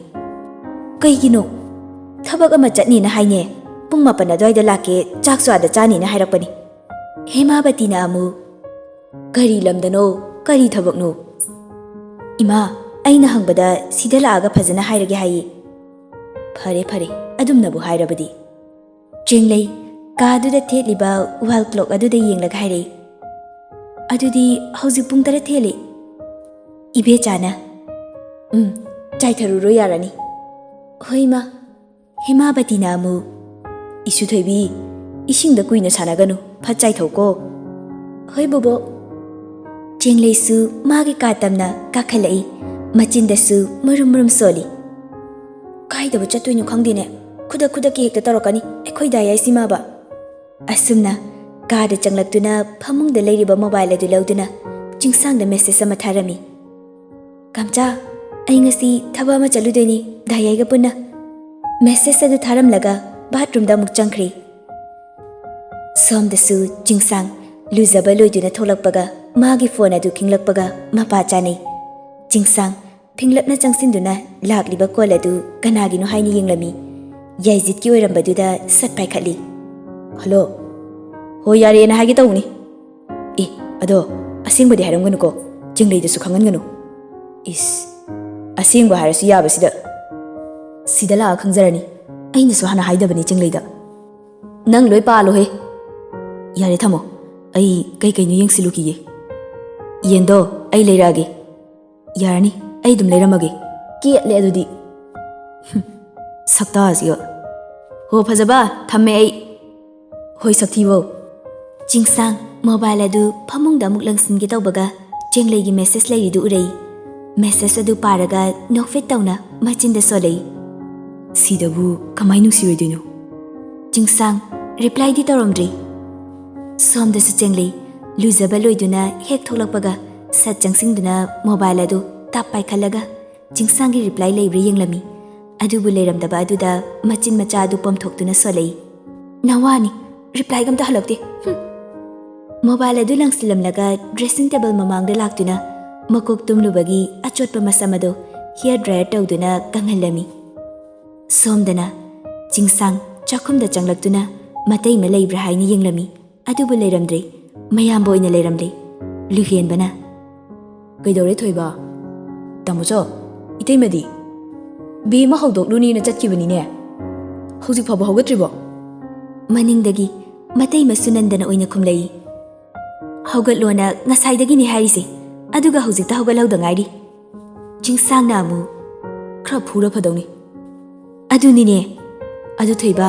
ꯀꯩꯒꯤꯅꯣ ꯊꯕꯛ ꯑꯃ ꯆꯠꯅꯤꯅ ꯍꯥꯏꯅꯦ ꯄꯨꯡ 8 ꯑꯗꯨꯋꯥꯏꯗ ꯂꯥꯛꯀꯦ ꯆꯥꯛꯁꯨ ꯑꯥꯗ ꯆꯥꯅꯤꯅ ꯍꯥꯏꯔꯛꯄꯅꯤ ꯍꯦꯃꯥꯕꯇꯤꯅ ꯑꯃꯨꯛ ꯀꯔꯤ ꯂꯝꯗꯅꯣ ꯀꯔꯤ ꯊꯕꯛꯅꯣ ꯏꯃꯥ ꯑꯩꯅ ꯍꯪꯕꯗ ꯁꯤꯗ ꯂꯥꯛꯑꯒ ꯐꯖꯅ ꯍꯥꯏꯔꯒꯦ ꯍꯥꯏꯌꯦ ꯐꯔꯦ ꯐꯔꯦ ꯑꯗꯨꯝꯅꯕꯨ ꯍꯥꯏꯔꯕꯗꯤ ꯆꯦꯡꯂꯩ ꯀꯥꯗꯨꯗ ꯊꯦꯠꯂꯤꯕ ꯋꯥꯜ ꯀ꯭ꯂꯣꯛ ꯑꯗꯨꯗ ꯌꯦꯡꯂꯒ ꯍꯥꯏꯔꯛꯏ ꯑꯗꯨꯗꯤ ꯍꯧꯖꯤꯛ ꯄꯨꯡ 9 ꯊꯦꯠꯂꯤ ꯏꯕꯦꯆꯥꯅ ꯆꯥꯏꯊꯔꯨꯔꯣ ꯌꯥꯔꯅꯤ ꯍꯣꯏ ꯏꯃꯥ ꯍꯦꯃꯥꯕꯇꯤꯅ ꯑꯃꯨꯛ ꯏꯁꯨꯊꯣꯏꯕꯤ ꯏꯁꯤꯡꯗ ꯀꯨꯏꯅ ꯁꯥꯟꯅꯒꯅꯨ ꯐꯠ ꯆꯥꯏꯊꯧꯀꯣ ꯍꯣꯏ ꯕꯣꯕꯣꯛ ꯆꯦꯡꯂꯩꯁꯨ ꯃꯥꯒꯤ ꯀꯥ ꯇꯝꯅ ꯀꯥꯈꯠꯂꯛꯏ ꯃꯆꯤꯟꯗꯁꯨ ꯃꯨꯔꯨꯝ ꯃꯨꯔꯨꯝ ꯁꯣꯜꯂꯤ ꯀꯥꯏꯗꯕꯨ ꯆꯠꯇꯣꯏꯅꯣ ꯈꯪꯗꯦꯅꯦ ꯈꯨꯗꯛꯀꯤ ꯍꯦꯛꯇ ꯇꯧꯔꯛꯀꯅꯤ ꯑꯩꯈꯣꯏ ꯗꯥꯏꯌꯥꯏ ꯁꯤꯃꯥꯕ ꯑꯁꯨꯝꯅ ꯀꯥꯗ ꯆꯪꯂꯛꯇꯨꯅ ꯐꯃꯨꯡꯗ ꯂꯩꯔꯤꯕ ꯃꯣꯕꯥꯏꯜ ꯑꯗꯨ ꯂꯧꯗꯨꯅ ꯆꯤꯡꯁꯥꯡꯗ ꯃꯦꯁꯦꯖ ꯑꯃ ꯊꯥꯔꯝꯃꯤ ꯀꯝꯆꯥ ꯑꯩ ꯉꯁꯤ ꯊꯕꯛ ꯑꯃ ꯆꯠꯂꯨꯗꯣꯏꯅꯤ ꯗꯥꯏꯌꯥꯏꯒ ꯄꯨꯟꯅ ꯃꯦꯁꯦꯖ ꯑꯗꯨ ꯊꯥꯔꯝꯂꯒ ꯕꯥꯊꯔꯨꯝꯗ ꯑꯃꯨꯛ ꯆꯪꯈ꯭ꯔꯤ ꯁꯣꯝꯗꯁꯨ ꯆꯤꯡꯁꯥꯡ ꯂꯨꯖꯕ ꯂꯣꯏꯗꯨꯅ ꯊꯣꯛꯂꯛꯄꯒ ꯃꯥꯒꯤ ꯐꯣꯟ ꯑꯗꯨ ꯈꯤꯡꯂꯛꯄꯒ ꯃꯄꯥ ꯆꯥꯅꯩ ꯆꯤꯡꯁꯥꯡ ꯐꯤꯡꯂꯞꯅ ꯆꯪꯁꯤꯟꯗꯨꯅ ꯂꯥꯛꯂꯤꯕ ꯀꯣꯜ ꯑꯗꯨ ꯀꯅꯥꯒꯤꯅꯣ ꯍꯥꯏꯅ ꯌꯦꯡꯂꯝꯃꯤ. ꯌꯥꯏꯖꯤꯠꯀꯤ ꯑꯣꯏꯔꯝꯕꯗꯨꯗ ꯁꯠ ꯄꯥꯏꯈꯠꯂꯤ. ꯍꯜꯂꯣ. ꯍꯣꯏ ꯌꯥꯔꯦꯅ ꯍꯥꯏꯒꯦ ꯇꯧꯕꯅꯤ. ꯑꯗꯣ ꯑꯁꯦꯡꯕꯗꯤ ꯍꯥꯏꯔꯝꯒꯅꯨꯀꯣ. ꯆꯤꯡꯂꯩꯗꯁꯨ ꯈꯪꯍꯟꯒꯅꯨ. ꯑꯁꯦꯡꯕ ꯍꯥꯏꯔꯁꯨ ꯌꯥꯕꯁꯤꯗ. ꯁꯤꯗ ꯂꯥꯛꯑ ꯈꯪꯖꯔꯅꯤ. ꯑꯩꯅꯁꯨ ꯍꯥꯟꯅ ꯍꯥꯏꯗꯕꯅꯤ ꯆꯤꯡꯂꯩꯗ. ꯅꯪ ꯂꯣꯏ ꯄꯥꯜꯂꯣꯍꯦ. ꯌꯥꯔꯦ ꯊꯝꯃꯣ. ꯑꯩ ꯀꯩꯀꯩꯅꯣ ꯌꯦꯡꯁꯤꯜꯂꯨꯈꯤꯒꯦ. ꯌꯦꯟꯗꯣ ꯑꯩ ꯂꯩꯔꯛꯑꯒꯦ. ꯌꯥꯔꯅꯤ, ꯑꯩ ꯑꯗꯨꯝ ꯂꯩꯔꯝꯃꯒꯦ. ꯀꯦꯠꯂꯦ ꯑꯗꯨꯗꯤ. ꯁꯛꯇꯥꯁꯤꯒ. ꯍꯣ ꯐꯖꯕ, ꯊꯝꯃꯦ ꯑꯩ. ꯍꯣꯏ ꯁꯛꯊꯤꯕꯧ. ꯆꯤꯡꯁꯥꯡ ꯃꯣꯕꯥꯏꯜ ꯑꯗꯨ ꯐꯃꯨꯡꯗ ꯑꯃꯨꯛ ꯂꯪꯁꯤꯟꯒꯦ ꯇꯧꯕꯒ ꯆꯦꯡꯂꯩꯒꯤ ꯃꯦꯁꯦꯖ ꯂꯩꯔꯤꯗꯨ ꯎꯔꯛꯏ. ꯃꯦꯁꯦꯖ ꯑꯗꯨ ꯄꯥꯔꯒ ꯅꯣꯛꯐꯦꯠ ꯇꯧꯅ ꯃꯆꯤꯟꯗ ꯁꯣꯜꯂꯛꯏ. ꯁꯤꯗꯕꯨ ꯀꯃꯥꯏ ꯅꯨꯡꯁꯤꯔꯣꯏꯗꯣꯏꯅꯣ? ꯆꯤꯡꯁꯥꯡ ꯔꯤꯄ꯭ꯂꯥꯏꯗꯤ ꯇꯧꯔꯝꯗ꯭ꯔꯤ. ꯁꯣꯝꯗꯁꯨ ꯆꯦꯡꯂꯩ ꯂꯨꯖꯕ ꯂꯣꯏꯗꯨꯅ ꯍꯦꯛ ꯊꯣꯛꯂꯛꯄꯒ ꯁꯠ ꯆꯪꯁꯤꯟꯗꯨꯅ ꯃꯣꯕꯥꯏꯜ ꯑꯗꯨ ꯇꯥꯞ ꯄꯥꯏꯈꯠꯂꯒ ꯆꯤꯡꯁꯥꯡꯒꯤ ꯔꯤꯄ꯭ꯂꯥꯏ ꯂꯩꯕ꯭ꯔꯥ ꯌꯦꯡꯂꯝꯃꯤ. ꯑꯗꯨꯕꯨ ꯂꯩꯔꯝꯗꯕ ꯑꯗꯨꯗ ꯃꯆꯤꯟ ꯃꯆꯥ ꯑꯗꯨ ꯄꯣꯝꯊꯣꯛꯇꯨꯅ ꯁꯣꯜꯂꯛꯏ. ꯅꯋꯥꯅꯤ, ꯔꯤꯄ꯭ꯂꯥꯏꯒ ꯑꯝꯇ ꯍꯜꯂꯛꯇꯦ. ꯃꯣꯕꯥꯏꯜ ꯑꯗꯨ ꯂꯪꯁꯤꯜꯂꯝꯂꯒ ꯗ꯭ꯔꯦꯁꯤꯡ ꯇꯦꯕꯜ ꯃꯃꯥꯡꯗ ꯂꯥꯛꯇꯨꯅ ꯃꯀꯣꯛ ꯇꯨꯝꯂꯨꯕꯒꯤ ꯑꯆꯣꯠꯄ ꯃꯁꯝ ꯑꯗꯨ ꯍꯤꯌꯔ ꯗ꯭ꯔꯥꯏꯌꯔ ꯇꯧꯗꯨꯅ ꯀꯪꯍꯜꯂꯝꯃꯤ. ꯁꯣꯝꯗꯅ ꯆꯤꯡꯁꯥꯡ ꯆꯥꯛꯈꯨꯝꯗ ꯆꯪꯂꯛꯇꯨꯅ ꯃꯇꯩꯃ ꯂꯩꯕ꯭ꯔꯥ ꯍꯥꯏꯅ ꯌꯦꯡꯂꯝꯃꯤ. ꯑꯗꯨꯕꯨ ꯂꯩꯔꯝꯗ꯭ꯔꯦ. ꯃꯌꯥꯝꯕ ꯑꯣꯏꯅ ꯂꯩꯔꯝꯂꯦ. ꯂꯨꯍꯦꯟꯕꯅ ꯀꯩꯗꯧꯔꯦ ꯊꯣꯏꯕ? ꯇꯥꯃꯣꯆꯧ, ꯏꯇꯩꯃꯗꯤ? ꯕꯦꯝꯃ ꯍꯧꯗꯣꯛꯂꯨꯅꯦꯅ ꯆꯠꯈꯤꯕꯅꯤꯅꯦ. ꯍꯧꯖꯤꯛ ꯐꯥꯎꯕ ꯍꯧꯒꯠꯇ꯭ꯔꯤꯕꯣ? ꯃꯅꯤꯡꯗꯒꯤ ꯃꯇꯩꯃ ꯁꯨꯅꯟꯗꯅ ꯑꯣꯏꯅ ꯈꯨꯝꯂꯛꯏ. ꯍꯧꯒꯠꯂꯣꯅ ꯉꯁꯥꯏꯗꯒꯤꯅꯦ ꯍꯥꯏꯔꯤꯁꯦ, ꯑꯗꯨꯒ ꯍꯧꯖꯤꯛꯇ ꯍꯧꯒꯠꯍꯧꯗ ꯉꯥꯏꯔꯤ. ꯆꯤꯡꯁꯥꯡꯅ ꯑꯃꯨꯛ ꯈꯔ ꯐꯨꯔ ꯐꯗꯧꯅꯤ. ꯑꯗꯨꯅꯤꯅꯦ. ꯑꯗꯨ ꯊꯣꯏꯕ,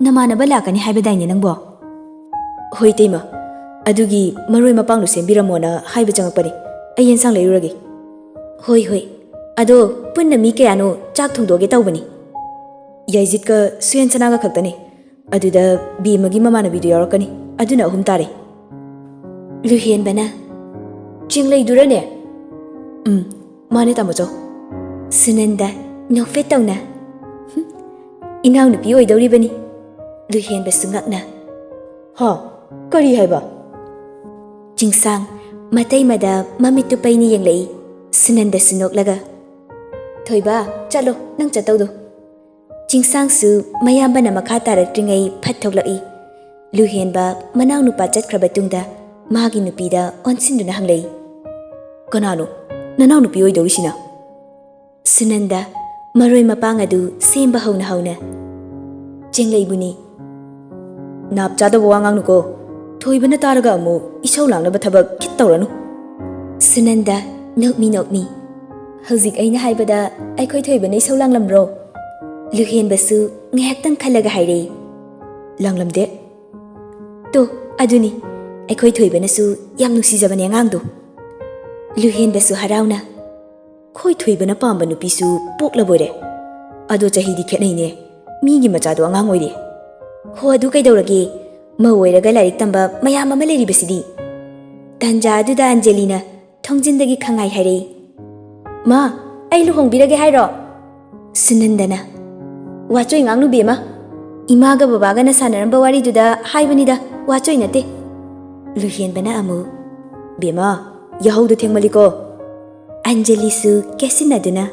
ꯅꯃꯥꯟꯅꯕ ꯂꯥꯛꯀꯅꯤ ꯍꯥꯏꯕꯗꯥꯏꯅꯦ ꯅꯪꯕꯣ? ꯍꯣꯏ ꯏꯇꯩꯃ, ꯑꯗꯨꯒꯤ ꯃꯔꯣꯏ ꯃꯄꯥꯡꯗꯣ ꯁꯦꯝꯕꯤꯔꯝꯃꯣꯅ ꯍꯥꯏꯕ ꯆꯪꯉꯛꯄꯅꯤ. ꯑꯩ ꯌꯦꯟꯁꯥꯡ ꯂꯩꯔꯨꯔꯒꯦ. ꯍꯣꯏ ꯍꯣꯏ. ꯑꯗꯣ ꯄꯨꯟꯅ ꯃꯤ ꯀꯌꯥꯅꯣ ꯆꯥꯛ ꯊꯣꯡꯗꯣꯛꯑꯒꯦ ꯇꯧꯕꯅꯤ? ꯌꯥꯏꯖꯤꯠꯀ ꯁꯨꯌꯦꯟ ꯁꯅꯥꯒ ꯈꯛꯇꯅꯤ. ꯑꯗꯨꯗ ꯕꯦꯝꯃꯒꯤ ꯃꯃꯥꯟꯅꯕꯤꯗꯨ ꯌꯥꯎꯔꯛꯀꯅꯤ. ꯑꯗꯨꯅ 3 ꯇꯥꯔꯦ. ꯂꯨꯍꯦꯟꯕꯅ ꯆꯤꯡꯂꯩꯗꯨꯔꯅꯦ? ꯃꯥꯅꯦ ꯇꯥꯃꯣꯆꯧ. ꯁꯨꯅꯟꯗ ꯅꯣꯛꯐꯦꯠ ꯇꯧꯅ ꯏꯅꯥꯎꯅꯨꯄꯤ ꯑꯣꯏꯗꯧꯔꯤꯕꯅꯤ. ꯂꯨꯍꯦꯟꯕꯁꯨ ꯉꯛꯅ ꯍꯥ, ꯀꯔꯤ ꯍꯥꯏꯕ? ꯆꯤꯡꯁꯥꯡ ꯃꯇꯩꯃꯗ ꯃꯃꯤꯠꯇꯨ ꯄꯩꯅ ꯌꯦꯡꯂꯛꯏ. ꯁꯨꯅꯟꯗꯁꯨ ꯅꯣꯛꯂꯒ ꯊꯣꯏꯕ, ꯆꯠꯂꯣ ꯅꯪ ꯆꯠꯇꯧꯗꯣ. ꯆꯤꯡꯁꯥꯡꯁꯨ ꯃꯌꯥꯝꯕꯅ ꯃꯈꯥ ꯇꯥꯔꯛꯇ꯭ꯔꯤꯉꯩ ꯐꯠ ꯊꯣꯛꯂꯛꯏ. ꯂꯨꯍꯦꯟꯕ ꯃꯅꯥꯎꯅꯨꯄꯥ ꯆꯠꯈ꯭ꯔꯕ ꯇꯨꯡꯗ ꯃꯥꯒꯤ ꯅꯨꯄꯤꯗ ꯑꯣꯟꯁꯤꯟꯗꯨꯅ ꯍꯪꯂꯛꯏ. ꯀꯅꯥꯅꯣ ꯅꯅꯥꯎ ꯅꯨꯄꯤ ꯑꯣꯏꯗꯧꯔꯤꯁꯤꯅ? ꯁꯨꯅꯟꯗ ꯃꯔꯣꯏ ꯃꯄꯥꯡ ꯑꯗꯨ ꯁꯦꯝꯕ ꯍꯧꯅ ꯍꯧꯅ ꯆꯤꯡꯂꯩꯕꯨꯅꯤ. ꯅꯥꯞ ꯆꯥꯗꯕ ꯋꯥ ꯉꯥꯡꯅꯨꯀꯣ. ꯊꯣꯏꯕꯅ ꯇꯥꯔꯒ ꯑꯃꯨꯛ ꯏꯁꯧ ꯂꯥꯡꯅꯕ ꯊꯕꯛ ꯈꯤꯠ ꯇꯧꯔꯅꯨ. ꯁꯨꯅꯟꯗ ꯅꯣꯛꯃꯤ ꯅꯣꯛꯃꯤ. ꯍꯧꯖꯤꯛ ꯑꯩꯅ ꯍꯥꯏꯕꯗ ꯑꯩꯈꯣꯏ ꯊꯣꯏꯕꯅ ꯏꯁꯧ ꯂꯥꯡꯂꯝꯕ꯭ꯔꯣ? ꯂꯨꯍꯦꯟꯕꯁꯨ ꯉꯥꯏꯍꯥꯛꯇꯪ ꯈꯜꯂꯒ ꯍꯥꯏꯔꯛꯏ. ꯂꯥꯡꯂꯝꯗꯦ. ꯇꯣ ꯑꯗꯨꯅꯤ, ꯑꯩꯈꯣꯏ ꯊꯣꯏꯕꯅꯁꯨ ꯌꯥꯝ ꯅꯨꯡꯁꯤꯖꯕꯅꯦ ꯑꯉꯥꯡꯗꯣ. ꯂꯨꯍꯦꯟꯕꯁꯨ ꯍꯔꯥꯎꯅ ꯈꯣꯏ ꯊꯣꯏꯕꯅ ꯄꯥꯝꯕ ꯅꯨꯄꯤꯁꯨ ꯄꯣꯛꯂꯕꯣꯏꯔꯦ. ꯑꯗꯣ ꯆꯍꯤꯗꯤ ꯈꯦꯠꯅꯩꯅꯦ. ꯃꯤꯒꯤ ꯃꯆꯥꯗꯣ ꯑꯉꯥꯡ ꯑꯣꯏꯔꯤ. ꯍꯣ ꯑꯗꯨ ꯀꯩꯗꯧꯔꯒꯦ? ꯃꯧ ꯑꯣꯏꯔꯒ ꯂꯥꯏꯔꯤꯛ ꯇꯝꯕ ꯃꯌꯥꯝ ꯑꯃ ꯂꯩꯔꯤꯕꯁꯤꯗꯤ. ꯇꯥꯟꯖꯥ ꯑꯗꯨꯗ ꯑꯟꯖꯂꯤꯅ ꯊꯣꯡꯖꯤꯟꯗꯒꯤ ꯈꯪꯉꯥꯏ ꯍꯥꯏꯔꯛꯏ. ꯃꯥ, ꯑꯩ ꯂꯨꯍꯣꯡꯕꯤꯔꯒꯦ ꯍꯥꯏꯔꯣ? ꯁꯨꯅꯟꯗꯅ ꯋꯥꯆꯣꯏ ꯉꯥꯡꯅꯨ ꯕꯦꯝꯃ. ꯏꯃꯥꯒ ꯕꯕꯥꯒꯅ ꯁꯥꯟꯅꯔꯝꯕ ꯋꯥꯔꯤꯗꯨꯗ ꯍꯥꯏꯕꯅꯤꯗ, ꯋꯥꯆꯣꯏ ꯅꯠꯇꯦ. ꯂꯨꯍꯦꯟꯕꯅ ꯑꯃꯨꯛ ꯕꯦꯝꯃ, ꯌꯥꯍꯧꯗꯣ ꯊꯦꯡꯃꯜꯂꯤꯀꯣ. ꯑꯟꯖꯂꯤꯁꯨ ꯀꯦꯁꯤꯟꯅꯗꯨꯅ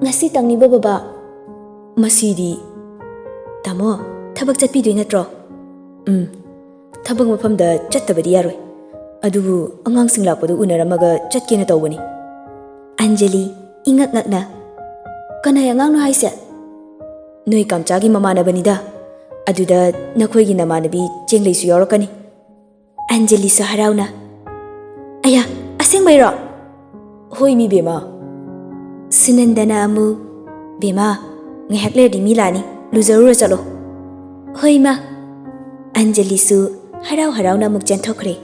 ꯉꯁꯤ ꯇꯪꯅꯤꯕ ꯕꯕꯥ. ꯃꯁꯤꯗꯤ ꯇꯥꯃꯣ, ꯊꯕꯛ ꯆꯠꯄꯤꯗꯣꯏ ꯅꯠꯇ꯭ꯔꯣ? ꯊꯕꯛ ꯃꯐꯝꯗ ꯆꯠꯇꯕꯗꯤ ꯌꯥꯔꯣꯏ. ꯑꯗꯨꯕꯨ ꯑꯉꯥꯡꯁꯤꯡ ꯂꯥꯛꯄꯗꯨ ꯎꯅꯔꯝꯃꯒ ꯆꯠꯀꯦꯅ ꯇꯧꯕꯅꯤ. ꯑꯟꯖꯂꯤ ꯏꯉꯛ ꯉꯛꯅ ꯀꯅꯥꯏ ꯑꯉꯥꯡꯅꯣ ꯍꯥꯏꯁꯦ? ꯅꯣꯏ ꯀꯥꯝꯆꯥꯒꯤ ꯃꯃꯥꯟꯅꯕꯅꯤꯗ. ꯑꯗꯨꯗ ꯅꯈꯣꯏꯒꯤ ꯅꯃꯥꯟꯅꯕꯤ ꯆꯦꯡꯂꯩꯁꯨ ꯌꯥꯎꯔꯛꯀꯅꯤ. ꯑꯟꯖꯂꯤꯁꯨ ꯍꯔꯥꯎꯅ ꯑꯌꯥ, ꯑꯁꯦꯡꯕꯩꯔꯣ? ꯍꯣꯏ ꯃꯤ ꯕꯦꯝꯃ. ꯁꯨꯅꯟꯗꯅ ꯑꯃꯨꯛ ꯕꯦꯝꯃ, ꯉꯥꯏꯍꯥꯛ ꯂꯩꯔꯗꯤ ꯃꯤ ꯂꯥꯛꯑꯅꯤ. ꯂꯨꯖꯔꯨꯔ ꯆꯠꯂꯣ. ꯍꯣꯏ ꯃꯥ. ꯑꯟꯖꯂꯤꯁꯨ ꯍꯔꯥꯎ ꯍꯔꯥꯎꯅ ꯑꯃꯨꯛ ꯆꯦꯟꯊꯣꯛꯈ꯭ꯔꯦ.